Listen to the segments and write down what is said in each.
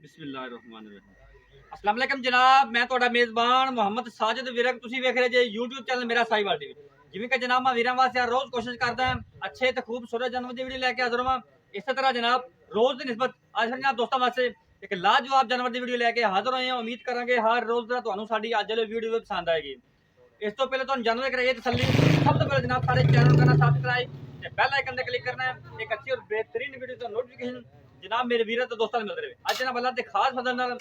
बिस्मिल्लाहिर्रहमानिर्रहीम। अस्सलाम वालेकुम जनाब, मैं ਤੁਹਾਡਾ ਮੇਜ਼ਬਾਨ ਮੁਹੰਮਦ ਸਾजिद ਵਿਰਕ। ਤੁਸੀਂ ਵੇਖ ਰਹੇ ਜੇ YouTube ਚੈਨਲ ਮੇਰਾ ਸਾਈਵਾਲ ਟੀਵੀ। ਜਿਵੇਂ ਕਿ ਜਨਾਬ ਮੈਂ ਵੀਰਾਂ ਵਾਸਤੇ ਰੋਜ਼ ਕੋਸ਼ਿਸ਼ ਕਰਦਾ ਹਾਂ ਅੱਛੇ ਤੇ ਖੂਬਸੂਰਤ ਜਾਨਵਰ ਦੀ ਵੀਡੀਓ ਲੈ ਕੇ ਹਾਜ਼ਰ ਹਾਂ। ਇਸੇ ਤਰ੍ਹਾਂ ਜਨਾਬ ਰੋਜ਼ ਦੀ ਨਿਸਬਤ ਅੱਜ ਜਨਾਬ ਦੋਸਤਾਂ ਵਾਸਤੇ ਇੱਕ ਲਾਜਵਾਬ ਜਾਨਵਰ ਦੀ ਵੀਡੀਓ ਲੈ ਕੇ ਹਾਜ਼ਰ ਹੋਏ ਹਾਂ। ਉਮੀਦ ਕਰਾਂਗੇ ਹਰ ਰੋਜ਼ ਦਾ ਤੁਹਾਨੂੰ ਸਾਡੀ ਅੱਜ ਵਾਲੀ ਵੀਡੀਓ ਪਸੰਦ ਆਏਗੀ। ਇਸ ਤੋਂ ਪਹਿਲੇ ਤੁਹਾਨੂੰ ਜਾਨਵਰ ਕਰਾਈਏ ਤਸੱਲੀ। ਸਭ ਤੋਂ ਪਹਿਲੇ ਜਨਾਬ ਸਾਡੇ ਚੈਨਲ ਨੂੰ ਕਰਨਾ ਸਬਸਕ੍ਰਾइब ਤੇ ਬੈਲ ਆਈਕਨ ਤੇ ਕਲਿੱਕ ਕਰਨਾ ਹੈ। ਇੱਕ ਅੱਛੀ ਔਰ बेहतरीन ਵੀਡੀਓ ਦਾ ਨੋਟੀਫਿਕੇਸ਼ਨ जनाब मेरे वीर तो दोस्तों मिलते रहे। अज जनाब अल्लाह के खास फजल नाल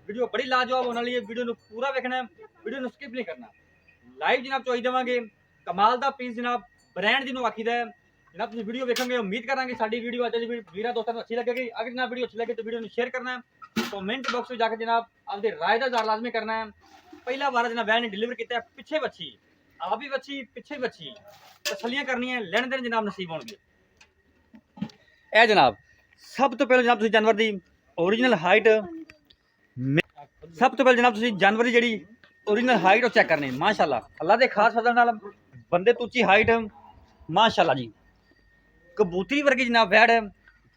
वीडियो बड़ी लाजवाब होने वाली है। वीडियो पूरा देखना है, वीडियो स्किप नहीं करना। लाइव जनाब चोई देवांगे कमाल का पीस जनाब ब्रांड जिन्होंने आखीदा है जनाब। तुम वीडियो देखेंगे उम्मीद करांगे साडी वीडियो अज वीर दोस्तों अच्छी लगेगी। अगर जनाब वीडियो अच्छी लगे तो वीडियो शेयर करना है, कमेंट बॉक्स में जाकर जनाब आपकी राय का इज़हार लाजमी करना है। पहला बार जनाब वैन ने डिलीवर किया पिछे बच्ची आप भी बच्ची पिछे बच्ची तसलियां करनी है लेन देन जनाब नसीब होंगे। ए जनाब सब तो पहले जनाब जानवर की ओरिजिनल हाइट सब तो पहले जनाब जानवर की जी ओरिजिनल हाइट और चेक करनी माशाअल्लाह अल्लाह के खास फजल नाल बंदे तो उच्ची हाइट माशाअल्लाह जी। कबूतरी वर्गी जनाब वैड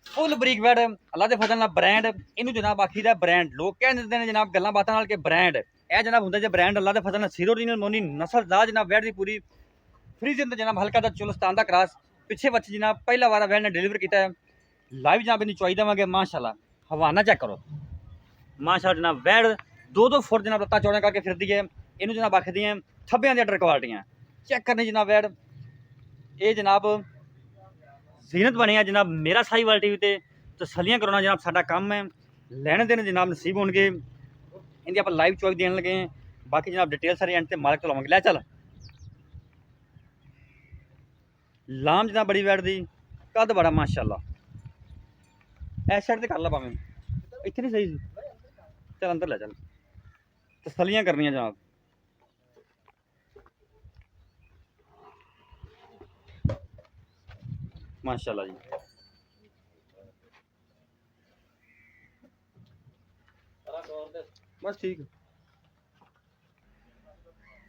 फुल बरीक वैड अल्लाह के फजल नाल ब्रांड इनू जनाब आखीदा ब्रांड लोग कह देते हैं जनाब गल्लां बातां नाल कि ब्रांड यह जनाब हुंदा जे ब्रांड अल्लाह के फजल नाल सिर ओरिजिनल मोनी नस्ल दा जनाब वैड की पूरी फ्रीजन जनाब हल्का दा चुलस्तान दा क्रॉस पिछे बच्चे जनाब पहला बार वैड ने डिलीवर किया है। लाइव जनाब इन चुआई देवांगे माशाअल्लाह हवाना चेक करो माशाअल्लाह जनाब वैड 2-2 फुट जनाब लत्ता चौड़ा करके फिरदी है। इनू जनाब आखदी है थब्बियां दी अडर क्वालिटियां चेक करनी जनाब वैड ये जनाब जीनत बने है जनाब मेरा साहिवाल टीवी ते तसलियां कराना जनाब साडा काम है। लैने देने जनाब नसीब होंगे इनकी आप लाइव चुआई देने लगे हैं। बाकी जनाब डिटेल सारी एंड ते मालिक तो लवांगे लै चल लाम जनाब बड़ी वैड दी कद बड़ा माशाअल्लाह इस साइड से कर ला भावें इतने नहीं सही चल अंदर ले चल तसलियां करनियां जनाब। माशाअल्लाह जी बस ठीक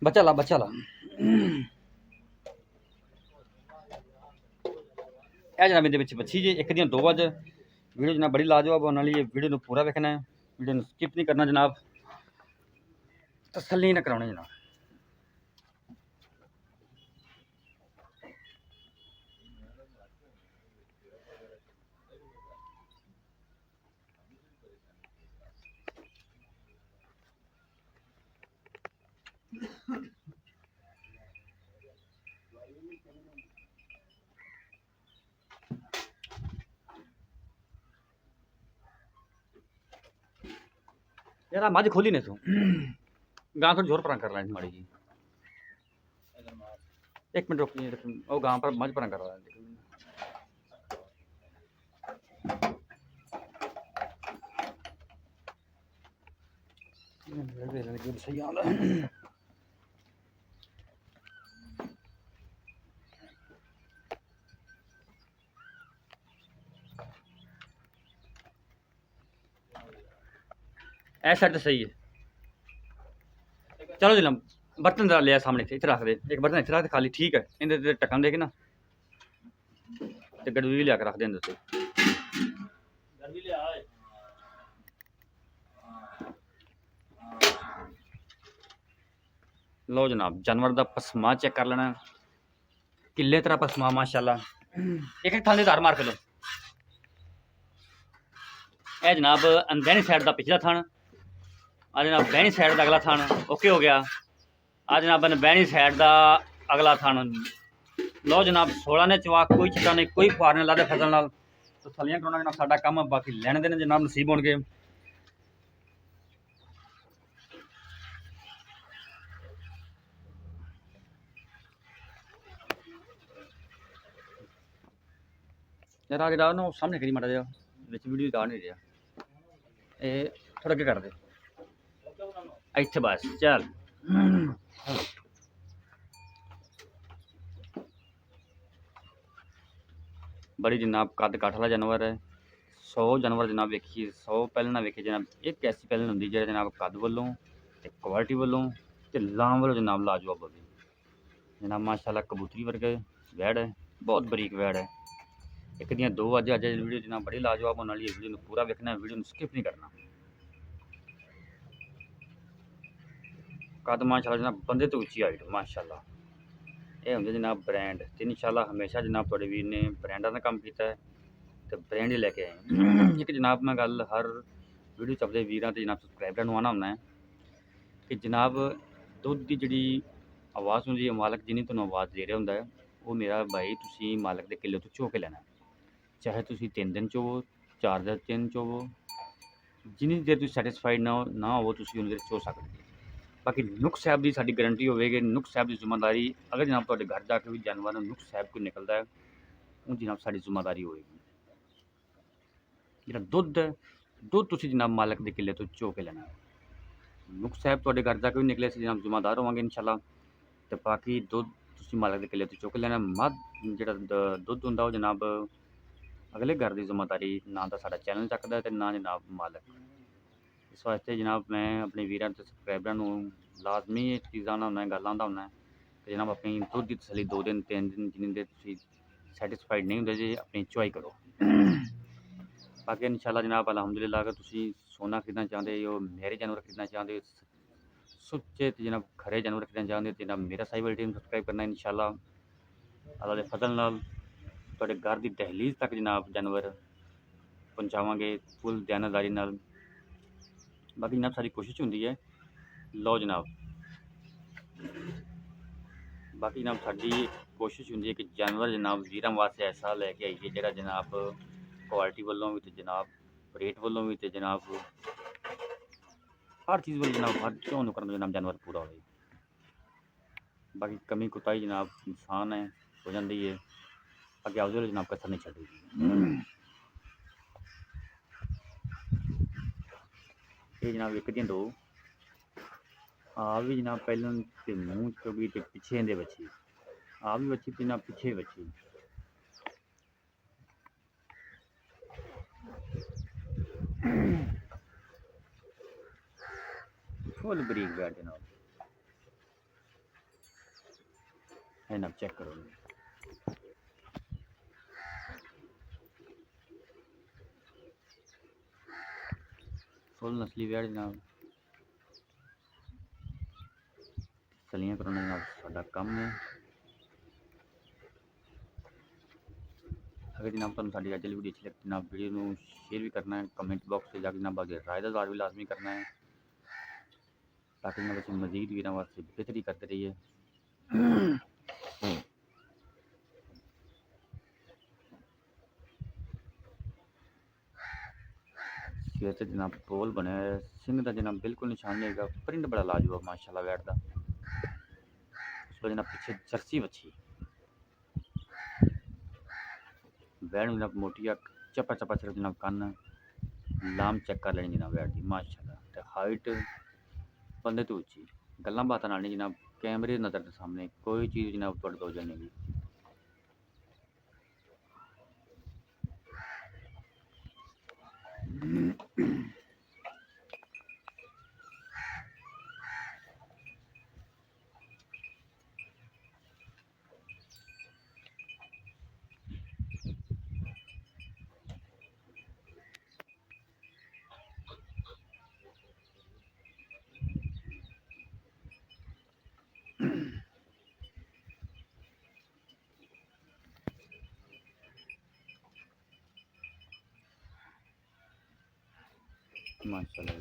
बच्चा ला जनाब इहदे विच बच्ची जी एक दियां दो अज वीडियो जनाब बड़ी लाजवाब होने वाली है। वीडियो पूरा देखना है, वीडियो स्किप नहीं करना जनाब, तसल्ली ना करानी जनाब। यार मझ खोली ने तू गां थोड़ी जोर पर कर ला माड़ी जी एक मिनट रोकी वो गां पर मझ पर कर ला ऐसा तो सही है। चलो जी बर्तन जरा लिया सामने इतने रख दे एक बर्तन इतने रख दे खाली ठीक है। इन्हें ढक्कन देके ना तो गड़वी लिया रख दे लो जनाब जानवर का पसमा चेक कर लेना किले तरह पसमा माशाअल्लाह एक एक थाने धार मार के लो। यह जनाब अंदरनी साइड का पिछला थान आ जनाब बैनी साइड का अगला थान ओके हो गया। आ जनाब बैनी साइड का अगला थान लो जनाब 16 ने चवा कोई छिटा नहीं कोई फार नहीं लादे फसल नाल तसलियां कराना जनाब साडा काम है। बाकी लैने देने जनाब नसीब होंगे। यार आ जरा ना सामने करी माड़ा जा वीडियो दा नहीं रहा ये थोड़ा अगे कर दे इत्थे बस चल बड़ी जनाब कद काठ वाला जानवर है। 100 जानवर जनाब वेखिए 100 पहले ना वेखिए जनाब एक ऐसी पहले होंगी जो जनाब कद वालों क्वालिटी वालों तो लाम वालों जनाब लाजवाब होगी जनाब माशाअल्लाह। कबूतरी वर्गे वैड है बहुत बरीक वैड है। एक दियां दो अज वीडियो जनाब बड़ी लाजवाब होने वाली है। वीडियो पूरा वेखना वीडियो स्किप नहीं करना। कद माशाल्लाह जनाब बंदे तो उच्ची हाइट माशाल्लाह। ये होंगे जनाब ब्रांड ते इंशाल्लाह हमेशा जनाब तुहाडे वीर ने ब्रांडां दा काम कीता है ते ब्रांड ही लेके आए हैं। एक जनाब मैं गल हर वीडियो च अपने वीरां ते जनाब सबसक्राइबरां नूं आना हुंदा है कि जनाब दुੱਧ ਦੀ ਜਿਹੜੀ ਆਵਾਜ਼ ਹੁੰਦੀ ਹੈ ਮਾਲਕ ਜਿਹਨੇ ਤੁਹਾਨੂੰ ਆਵਾਜ਼ ਦੇ ਰਿਹਾ ਹੁੰਦਾ ਹੈ ਉਹ ਮੇਰਾ ਭਾਈ ਤੁਸੀਂ ਮਾਲਕ ਦੇ ਕਿੱਲੇ ਤੋਂ ਚੋ ਕੇ ਲੈਣਾ ਚਾਹੇ ਤੁਸੀਂ 3 ਦਿਨ ਚੋਵੋ 4 ਦਿਨ ਚੋਵੋ ਜਿੰਨੀ ਦੇਰ ਤੁਸੀਂ ਸੈਟੀਸਫਾਈਡ ਨਾ ਹੋਵੋ ਤੁਸੀਂ ਉਨੀ ਦੇਰ ਚੋ ਸਕਦੇ ਹੋ। ਬਾਕੀ ਨੁਕਸ ਸਾਹਿਬ ਦੀ ਸਾਡੀ ਗਾਰੰਟੀ ਹੋਵੇਗੀ ਨੁਕਸ ਸਾਹਿਬ ਦੀ ਜ਼ਿੰਮੇਵਾਰੀ ਅਗਰ ਜਨਾਬ ਤੁਹਾਡੇ ਘਰ ਜਾ ਕੇ ਵੀ ਜਾਨਵਰ ਨੂੰ ਨੁਕਸ ਸਾਹਿਬ ਕੋਈ ਨਿਕਲਦਾ ਹੈ ਉਹ ਜਨਾਬ ਸਾਡੀ ਜ਼ਿੰਮੇਵਾਰੀ ਹੋਵੇਗੀ। ਜਿਹੜਾ ਦੁੱਧ ਤੁਸੀਂ ਜਨਾਬ ਮਾਲਕ ਦੇ ਕਿੱਲੇ ਤੋਂ ਚੋ ਕੇ ਲੈਣਾ ਨੁਕਸ ਸਾਹਿਬ ਤੁਹਾਡੇ ਘਰ ਜਾ ਕੇ ਵੀ ਨਿਕਲੇ ਅਸੀਂ ਜਨਾਬ ਜ਼ਿੰਮੇਦਾਰ ਹੋਵਾਂਗੇ ਇਨਸ਼ਾਅੱਲਾ ਤੇ ਬਾਕੀ ਦੁੱਧ ਤੁਸੀਂ ਮਾਲਕ ਦੇ ਕਿੱਲੇ ਤੋਂ ਚੁੱਕ ਲੈਣਾ ਮੱਧ ਜਿਹੜਾ ਦੁੱਧ ਹੁੰਦਾ ਉਹ ਜਨਾਬ ਅਗਲੇ ਘਰ ਦੀ ਜ਼ਿੰਮੇਵਾਰੀ ਨਾ ਤਾਂ ਸਾਡਾ ਚੈਨਲ ਚੱਕਦਾ ਤੇ ਨਾ ਜਨਾਬ ਮਾਲਕ। ਇਸ ਵਾਸਤੇ ਜਨਾਬ ਮੈਂ ਆਪਣੇ ਵੀਰਾਂ ਤੇ ਸਬਸਕ੍ਰਾਈਬਰਾਂ ਨੂੰ ਲਾਜ਼ਮੀ ਇਹ ਚੀਜ਼ਾਂ ਨਾਲ ਹੁੰਦਾ ਗੱਲਾਂ ਦਾ ਹੁੰਦਾ ਕਿ ਜਨਾਬ ਆਪਣੀ ਦੁੱਧ ਦੀ ਤਸੱਲੀ 2 ਦਿਨ 3 ਦਿਨ ਜਿੰਨੇ ਦੇ ਤੁਸੀਂ ਸੈਟੀਸਫਾਈਡ ਨਹੀਂ ਹੁੰਦੇ ਜੇ ਆਪਣੀ ਚੁਆਈ ਕਰੋ। ਬਾਕੀ ਇਨਸ਼ਾਅੱਲਾ ਜਨਾਬ ਅਲਹਮਦੁਲਿਲਾ ਅਗਰ ਤੁਸੀਂ ਸੋਨਾ ਖਰੀਦਣਾ ਚਾਹੁੰਦੇ ਹੋ ਮੇਰੇ ਜਾਨਵਰ ਖਰੀਦਣਾ ਚਾਹੁੰਦੇ ਹੋ ਸੁੱਚੇ ਤੇ ਜਨਾਬ ਖਰੇ ਜਾਨਵਰ ਖਰੀਦਣਾ ਚਾਹੁੰਦੇ ਹੋ ਤੇ ਜਨਾਬ ਮੇਰਾ ਸਾਈਬਲ ਟੀਮ ਸਬਸਕ੍ਰਾਈਬ ਕਰਨਾ ਇਨਸ਼ਾਅੱਲਾ ਅੱਲਾ ਦੇ ਫਜ਼ਲ ਨਾਲ ਤੁਹਾਡੇ ਘਰ ਦੀ ਦਹਲੀਜ਼ ਤੱਕ ਜਨਾਬ ਜਾਨਵਰ ਪਹੁੰਚਾਵਾਂਗੇ ਫੁੱਲ ਦਿਆਨਤਦਾਰੀ ਨਾਲ। ਬਾਕੀ ਜਨਾਬ ਸਾਡੀ ਕੋਸ਼ਿਸ਼ ਹੁੰਦੀ ਹੈ ਲਓ ਜਨਾਬ ਬਾਕੀ ਜਨਾਬ ਸਾਡੀ ਕੋਸ਼ਿਸ਼ ਹੁੰਦੀ ਹੈ ਕਿ ਜਾਨਵਰ ਜਨਾਬ ਵੀਰਾਂ ਵਾਸਤੇ ਐਸਾ ਲੈ ਕੇ ਆਈਏ ਜਿਹੜਾ ਜਨਾਬ ਕੁਆਲਿਟੀ ਵੱਲੋਂ ਵੀ ਤੇ ਜਨਾਬ ਰੇਟ ਵੱਲੋਂ ਵੀ ਤੇ ਜਨਾਬ हर चीज़ वाली जनाब हर क्यों करना जनाब जानवर पूरा हो। बाकी कमी कुताही जनाब इंसान है हो जाती है अगे आओ जनाब कसर नहीं छेगी ये जनाब एक दिन दो आप भी जनाब पहले ते मूँह चुगी ते पिछे दे बच्ची आप भी बच्ची जनाब पिछे बच्ची फुल बरीक बैठ जनाब है जनाब चेक करो फुल नस्ली बैठ जनाब सलियां कराना जनाब साडा काम है। अगर जनाब तुहानूं साडी अज वीडियो अच्छी लगी जनाब वीडियो को शेयर भी करना है कमेंट बॉक्स से जाकर जनाब आपकी राय का इज़हार भी लाजमी करना है ताकि जनाब असं मजीद वीरां वास्ते बेहतरी करते रहिए। सिर से जनाब तोल बने सिंह का जनाब बिल्कुल निशान नहीं है प्रिंट बड़ा लाजवाब माशाल्लाह बैठ का उस पर जनाब पीछे जर्सी बची बैठ जनाब मोटिया चपा चपा सिर्फ जनाब कन लाम चेक कर लेनी जनाब बैठ की माशाल्लाह ते हाइट बंदे तो उच्ची गल्लां बातां नाल नहीं जनाब कैमरे नज़र के सामने कोई चीज़ जनाब तुहाडे तो ओझल नहीं माशाल्लाह।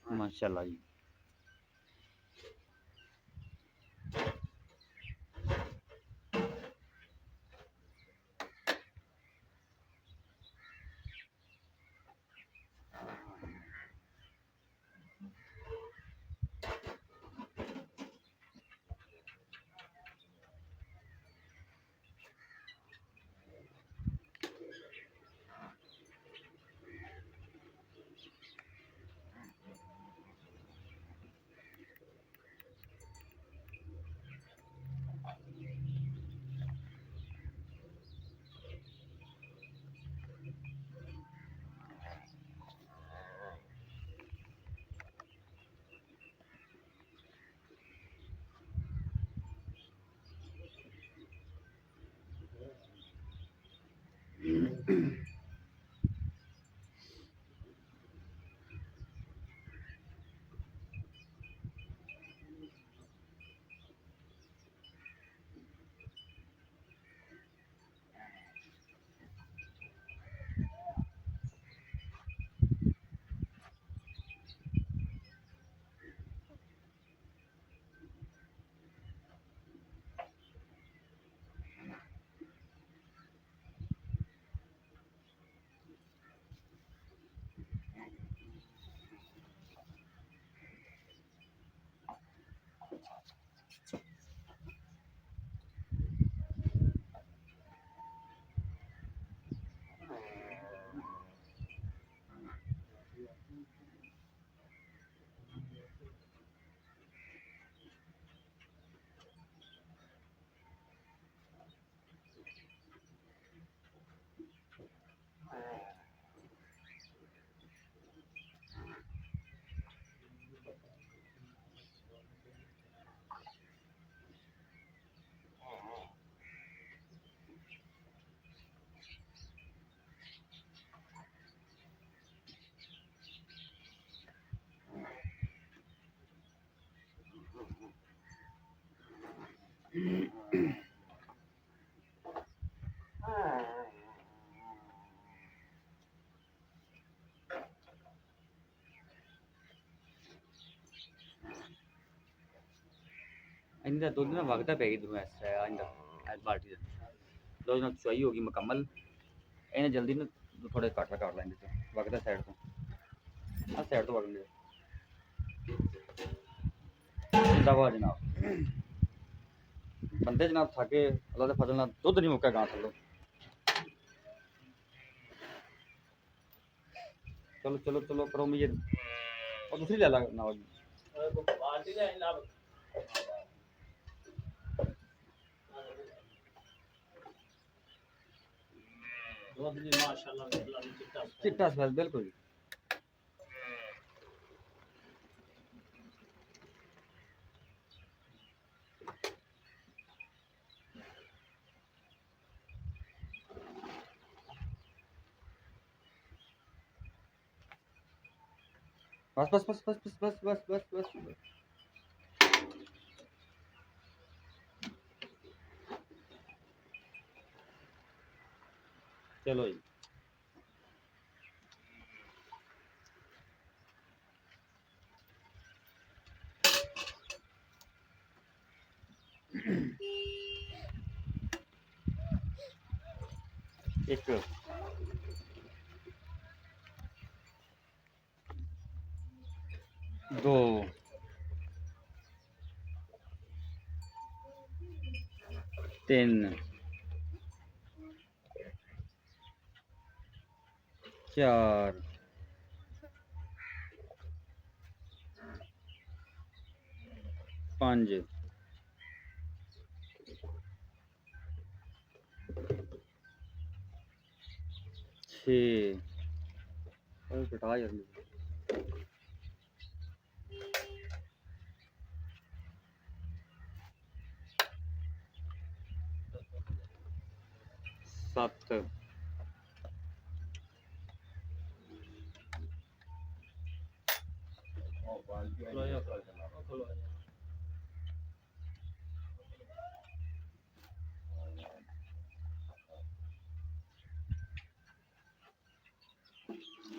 माशाल्लाह जी। इंदा दुध ना वगदा पैगी तुम्हें ऐसा इंदा आज बाल्टी दे दुध ना चुआई होगी मुकम्मल इन्हें जल्दी ना थोड़े काटा काट लेंगे तो वगदा साइड तो आ साइड तो वगने दवा जनाब बंदे जनाब थके अल्लाह दे फजल नाल दुध नहीं मुक्का गां थल्लो चलो चलो चलो करो मुझे और दूसरी ले ला नवाज बाल्टी ले ला दूध भी माशाल्लाह चिट्टा स्मेल बिल्कुल बस बस बस बस बस बस बस बस बस बस। चलो जी एक 2 3 4 5 6 और घटा यार 7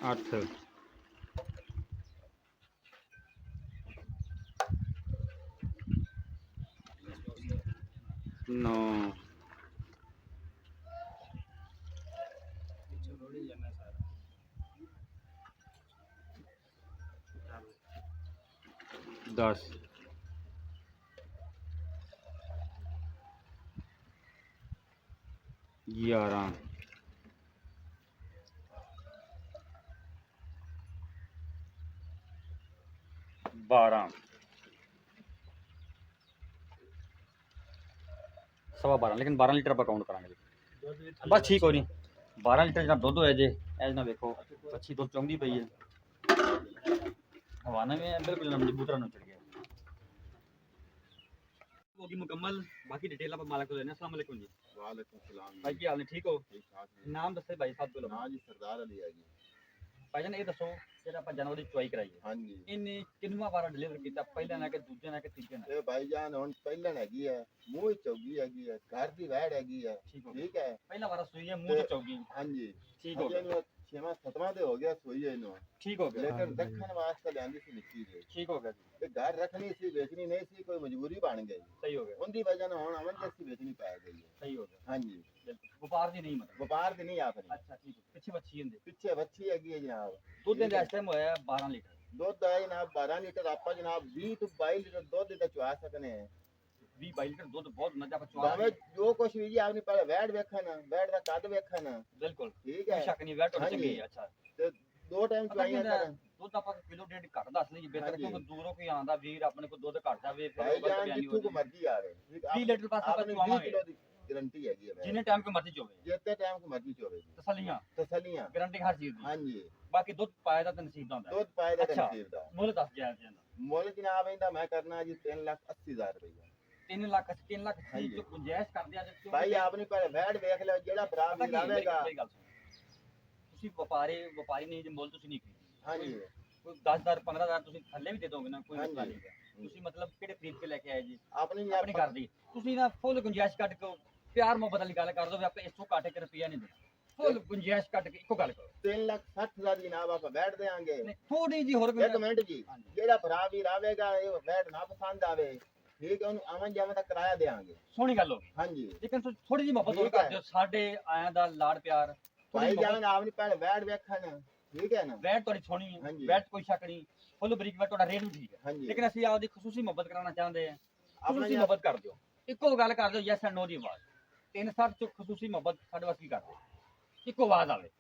8 9 10 11 12 सवा 12 लेकिन 12 लीटर ਆਪਾਂ ਕਾਊਂਟ ਕਰਾਂਗੇ ਬਸ ਠੀਕ ਹੋ ਨਹੀਂ 12 ਲੀਟਰ ਜਨਾਬ ਦੁੱਧ ਹੋਇਆ ਜੇ ਇਹ ਜਨਾਬ ਵੇਖੋ ਅੱਛੀ ਦੁੱਧ ਚੌਂਦੀ ਪਈ ਹੈ ਹਵਾ ਨਾ ਮੈਂ ਬਿਲਕੁਲ ਜਨਾਬ ਕਬੂਤਰਾਂ ਨੂੰ ਚੜ ਗਿਆ होगी मुकम्मल बाकी डिटेल आप मालिक को लेना अस्सलाम वालेकुम जी वालेकुम सलाम भाई की हाल है ठीक हो ठीक ठाक नाम दसे भाई साहब को हाँ जी सरदार अली है जी ਭਾਈਜਾਨ ਇਹ ਦੱਸੋ ਜਿਹੜਾ ਆਪਾਂ ਜਾਨਵਰ ਦੀ ਚੁਆਈ ਕਰਾਈ ਹੈ हाँ जी ਇਹਨੇ ਕਿੰਨਵਾਂ ਵਾਰ ਡਿਲੀਵਰ ਕੀਤਾ ਪਹਿਲਾ ਨਾ ਕਿ ਦੂਜਾ ਨਾ ਕਿ ਤੀਜਾ ਨਾ ਇਹ ਭਾਈਜਾਨ ਹੁਣ ਪਹਿਲਣ ਹੈਗੀ ਹੈ ਮੂੰਹ ਹੀ ਚੌਗੀ ਹੈਗੀ ਹੈ ਘਰ ਦੀ ਵੈੜ ਹੈਗੀ ਹੈ ਠੀਕ ਹੋ ਠੀਕ ਹੈ ਪਹਿਲਾ ਵਾਰ ਸੂਈ ਹੈ ਮੂੰਹ ਤੇ ਚੌਗੀ हाँ जी ਠੀਕ ਹੋ ਅਜੇ ਗਿਆ ਨੂੰ ਛੇਵਾਂ ਸਤਵਾਂ ਤੇ ਹੋ ਗਿਆ ਸੋਈ ਇਹਨੂੰ ਠੀਕ ਹੋ ਗਿਆ ਲੇਕਿਨ ਰੱਖਣ ਵਾਸਤੇ ਲਿਆਂਦੀ ਸੀ ਨਿੱਕੀ ਜਿਹੀ ਠੀਕ ਹੋ ਗਿਆ ਜੀ ਤੇ ਘਰ ਰੱਖਣੀ ਸੀ ਵੇਚਣੀ ਨਹੀਂ ਸੀ ਕੋਈ ਮਜਬੂਰੀ ਬਣ ਗਈ ਸਹੀ ਹੋ ਗਿਆ ਉਹਦੀ ਵਜ੍ਹਾ ਨਾਲ ਹੁਣ ਅਮਨ ਜੱਸੀ ਵੇਚਣੀ ਪੈ ਗਈ ਹੈ ਸਹੀ ਹੋ ਗਿਆ हाँ जी ਬਿਲਕੁਲ ਵਪਾਰ ਦੀ ਨਹੀਂ ਮਤਲਬ ਵਪਾਰ ਦੀ ਨਹੀਂ ਆਪਣੀ ਅੱਛਾ ਠੀਕ ਹੈ ਪਿੱਛੇ ਬੱਚੀ ਹੁੰਦੀ ਪਿੱਛੇ ਬੱਚੀ ਹੈਗੀ ਹੈ ਜਨਾਬ ਦੁੱਧ ਦੇ ਇਸ ਟਾਈਮ ਹੋਇਆ 12 ਲੀਟਰ ਦੁੱਧ ਹੈ ਜਨਾਬ 12 ਲੀਟਰ ਆਪਾਂ ਜਨਾਬ 20 ਤੋਂ 22 ਲੀਟਰ ਦੁੱਧ ਤੇ ਚੁਆ ਸਕਨੇ ਆ 20 22 ਲੀਟਰ ਦੁੱਧ ਬਹੁਤ ਹੁੰਦਾ ਆਪਾਂ ਚੁਆ ਭਾਵੇਂ ਜੋ ਕੁਛ ਵੀ ਜੀ ਆਪਣੀ ਪਹਿਲੇ ਵੈੜ ਵੇਖਣ ਵੈੜ ਦਾ ਕੱਦ ਵੇਖਣ ਬਿਲਕੁਲ ਠੀਕ ਕੋਈ ਹੈ ਸ਼ੱਕ ਨਹੀਂ ਵੈਟ ਹਾਂਜੀ। ਚੰਗੀ ਹੈ ਅੱਛਾ ਤੇ ਦੋ ਟਾਈਮ ਪਤਾ ਕੀ ਚੁਆਈਆਂ ਹੁੰਦਾ, ਕਰਨ ਦੁੱਧ ਆਪਾਂ ਕਿਲੋ ਡੇਢ ਘੱਟ ਦੱਸ ਲਈਏ ਬਿਹਤਰ ਹਾਂਜੀ। ਕਿਉਂਕਿ ਦੂਰੋਂ ਕੋਈ ਆਂਦਾ ਵੀਰ ਆਪਣੇ ਕੋਲ ਦੁੱਧ ਘੱਟ ਜਾਵੇ ਫਿਰ ਭਾਈ ਉਹ ਗਲਤ ਜਾਨ ਬਿਆਨੀ ਜਿੱਥੋਂ ਹੋ ਕੋ ਮਰਜ਼ੀ ਆਵੇ ਠੀਕ 20 ਲੀਟਰ ਪਾਸ ਆਪਾਂ ਆਪਣੀ 20 ਚੁਆਵਾਂਗੇ ਕਿਲੋ ਦੀ ਗਾਰੰਟੀ ਹੈਗੀ ਹੈ ਜਿੰਨੇ ਟਾਈਮ ਕੋ ਮਰਜ਼ੀ ਚੋਵੇ ਜਿੱਤੇ ਟਾਈਮ ਕੋ ਮਰਜ਼ੀ ਚੋਵੇ ਤਸੱਲੀਆਂ ਤਸਲੀਆਂ ਗਾਰੰਟੀ ਹਰ ਚੀਜ਼ ਦੀ ਹਾਂਜੀ ਬਾਕੀ ਦੁੱਧ ਪਾਇਆ ਦਾ ਤਾਂ ਨਸੀਬ ਦਾ ਹੁੰਦਾ ਹੈ। ਦੁੱਧ ਪਾਏ ਦਾ ਅੱਛਾ। ਨਸੀਬ ਦਾ ਮੁੱਲ ਦੱਸ ਜਾਇਜ਼ ਜਾਂਦਾ ਮੁੱਲ ਜਨਾਬ ਇਹਦਾ ਮੈਂ ਕਰਨਾ ਜੀ 3,80,000 ਰੁਪਏ 3 ਲੱਖ 3 ਲੱਖ ਦੀ ਹਾਂਜੀ। ਜੋ ਗੁੰਜਾਇਸ਼ ਕਰਦੇ ਆ ਜੇ ਭਾਈ ਆਪਣੀ ਪਹਿਲੇ ਵੈੜ ਵੇਖ ਲਿਓ ਜਿਹੜਾ ਭਰਾ ਵੀ ਲਾਵੇਗਾ ਤੁਸੀਂ ਵਪਾਰੀ ਨਹੀਂ ਜੇ ਮੁੱਲ ਤੁਸੀਂ ਨਹੀਂ ਖਰੀਦੀ ਹਾਂਜੀ ਕੋਈ 10000 15000 ਤੁਸੀਂ ਥੱਲੇ ਵੀ ਦੇ ਦੋਗੇ ਨਾ ਕੋਈ ਮਸਲਾ ਹਾਂਜੀ। ਨਹੀਂ ਹੈ ਤੁਸੀਂ ਮਤਲਬ ਕਿਹੜੇ ਖਰੀਦ ਕੇ ਲੈ ਕੇ ਆਏ ਜੀ ਆਪਣੀ ਆਪਣੀ ਘਰ ਦੀ ਤੁਸੀਂ ਨਾ ਫੁੱਲ ਗੁੰਜਾਇਸ਼ ਕੱਢ ਕੇ ਪਿਆਰ ਮੁਹੱਬਤ ਵਾਲੀ ਗੱਲ ਕਰ ਦੋ ਵੀ ਆਪਾਂ ਇਸ ਤੋਂ ਘੱਟ ਕੇ ਰੁਪਈਆ ਨਹੀਂ ਦੇਣਾ ਫੁੱਲ ਗੁੰਜਾਇਸ਼ ਕੱਢ ਕੇ ਇੱਕੋ ਗੱਲ ਕਰੋ 3,60,000 ਜਨਾਬ ਆਪਾਂ ਬੈਠ ਦੇਾਂਗੇ ਨਹੀਂ ਥੋੜੀ ਜੀ ਹੋਰ ਇੱਕ ਮਿੰਟ ਜੀ ਹਾਂਜੀ। ਜਿਹੜਾ ਭਰਾ ਵੀ ਰਾਵੇਗਾ ਇਹ ਬੈਠ ਨਾ ਪਸੰਦ ਆਵੇ ਠੀਕ ਹੈ ਉਹਨੂੰ ਆਵਨ ਜਾਵਨ ਦਾ ਕਿਰਾਇਆ ਦੇਾਂਗੇ ਸੋਹਣੀ ਗੱਲ ਹੋ ਗਈ ਹਾਂਜੀ ਲੇਕਿਨ ਤੁਸੀਂ ਥੋੜੀ ਜੀ ਮੁਹੱਬਤ ਹੋਰ ਠੀਕ ਹੈ। ਕਰ ਦਿਓ ਸਾਡੇ ਆਇਆਂ ਦਾ ਲਾਡ ਪਿਆਰ ਥੋੜੀ ਭਾਈ ਜਿਹੀ ਮੁਹੱਬਤ ਜਾਨ ਆਪਣੀ ਪਹਿਲੇ ਬੈਠ ਵੇਖਣ ਠੀਕ ਹੈ ਨਾ ਬੈਠ ਤੁਹਾਡੀ ਸੋਹਣੀ ਹੈ ਹਾਂਜੀ। ਬੈਠ ਕੋਈ ਸ਼ੱਕ ਨਹੀਂ ਫੁੱਲ ਬਰੀਕ ਬੈਠ ਤੁਹਾਡਾ ਰੇਟ ਵੀ ਠੀਕ ਹੈ ਹਾਂਜੀ ਲੇਕਿਨ ਅਸੀਂ ਆਪਦੀ ਖਸੂਸੀ ਮੁਹੱਬਤ ਕਰਾਉਣਾ ਚਾਹੁੰਦੇ ਹਾਂ ਆਪਣਾ ਖਸੂਸੀ ਮੁਹੱਬਤ ਕਰ ਦਿਓ ਇੱਕੋ ਗੱਲ ਕਰ ਦਿਓ ਯੈਸ ਐਂਡ ਨੋ ਦੀ ਆਵਾਜ਼ 360 ਚ ਖਸੂਸੀ ਮੁਹੱਬਤ ਸਾਡੇ ਵਾਸਤੇ ਕਰ ਦਿਓ ਇੱਕੋ ਆਵਾਜ਼ ਆਵੇ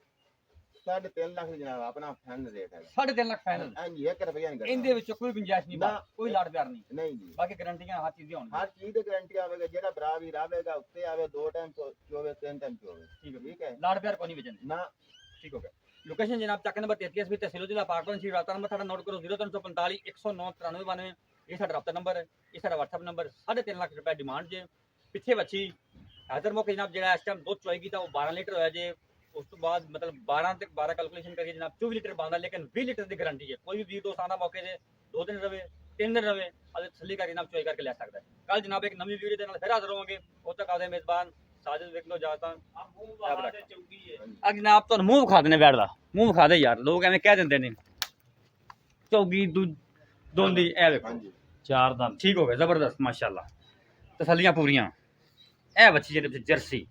3.5 ਲੱਖ ਜਨਾਬ ਆਪਣਾ ਫੈਨ ਰੇਟ ਹੈ 3.5 ਲੱਖ ਫਾਈਨਲ ਹਾਂਜੀ 1 ਰੁਪਿਆ ਨਹੀਂ ਇਹਦੇ ਵਿੱਚ ਕੋਈ ਗੁੰਜਾਇਸ਼ ਨਹੀਂ ਨਾ। ਬਾਤ ਕੋਈ ਲਾੜ ਪਿਆਰ ਨਹੀਂ ਨਹੀਂ ਜੀ ਬਾਕੀ ਗਾਰੰਟੀਆਂ ਹਰ ਚੀਜ਼ ਦੀਆਂ ਹੋਣਗੀਆਂ ਹਰ ਚੀਜ਼ ਦੀ ਗਾਰੰਟੀ ਆਵੇਗਾ ਜਿਹੜਾ ਭਰਾ ਵੀ ਰਾਵੇਗਾ ਉੱਤੇ ਆਵੇ 2 ਟਾਈਮ ਚੋਵੇ 3 ਟਾਈਮ ਚੋਵੇ ਠੀਕ ਹੈ ਠੀਕ ਹੈ ਲਾੜ ਪਿਆਰ ਕੋਈ ਨਹੀਂ ਵੇਚਣ ਨਾ ਠੀਕ ਹੋ ਗਿਆ ਲੋकेशन जनाब चक नंबर 33 भी तहसील जिला पाकपन सी राता नंबर साडा नोट करो 0345 109 9392 ये साडा राब्ता नंबर है ये साडा WhatsApp नंबर 3.5 लाख रुपए डिमांड जे पिछे बच्ची हाजिर मौके जनाब जेड़ा इस टाइम दूध चुआई कीता वो 12 लीटर होया जे ਉਸ ਤੋਂ ਬਾਅਦ ਮਤਲਬ 12 ਕੈਲਕੂਲੇਸ਼ਨ ਕਰੀਏ ਜਨਾਬ 24 ਲੀਟਰ ਬਣਦਾ, ਲੇਕਿਨ 20 ਲੀਟਰ ਦੀ ਗਾਰੰਟੀ ਹੈ। ਕੋਈ ਵੀ ਵੀਰ ਦੋਸਤ ਆਉਂਦਾ ਮੌਕੇ ਤੇ 2 ਦਿਨ ਰਵੇ 3 ਦਿਨ ਰਵੇ ਅਤੇ ਤਸੱਲੀ ਕਰਕੇ ਜਨਾਬ ਚੋਈ ਕਰਕੇ ਲੈ ਸਕਦਾ ਹੈ। ਕੱਲ ਜਨਾਬ ਇੱਕ ਨਵੀਂ ਵੀਡੀਓ ਦੇ ਨਾਲ ਫਿਰ ਹਾਜ਼ਰ ਹੋਵਾਂਗੇ। ਉਦੋਂ ਤੱਕ ਆਪਦੇ ਮੇਜ਼ਬਾਨ ਸਾਜਿਦ ਵਿਕ ਲੋ ਜਾਤਾ। ਆ ਜਨਾਬ ਤੁਹਾਨੂੰ ਮੂੰਹ ਵਿਖਾ ਦੇਣੇ ਬੈਠ ਦਾ, ਮੂੰਹ ਵਿਖਾ ਦੇ ਯਾਰ, ਲੋਕ ਐਵੇਂ ਕਹਿ ਦਿੰਦੇ ਨੇ ਚੌਗੀ ਦੋਂਦੀ। ਇਹ ਵੇਖੋ ਹਾਂਜੀ 4 ਦੰਦ ਠੀਕ ਹੋ ਗਿਆ, ਜ਼ਬਰਦਸਤ ਮਾਸ਼ਾਅੱਲਾ, ਤਸੱਲੀਆਂ ਪੂਰੀਆਂ। ਇਹ ਬੱਚੀ ਜਿਹੜੇ ਜਰਸੀ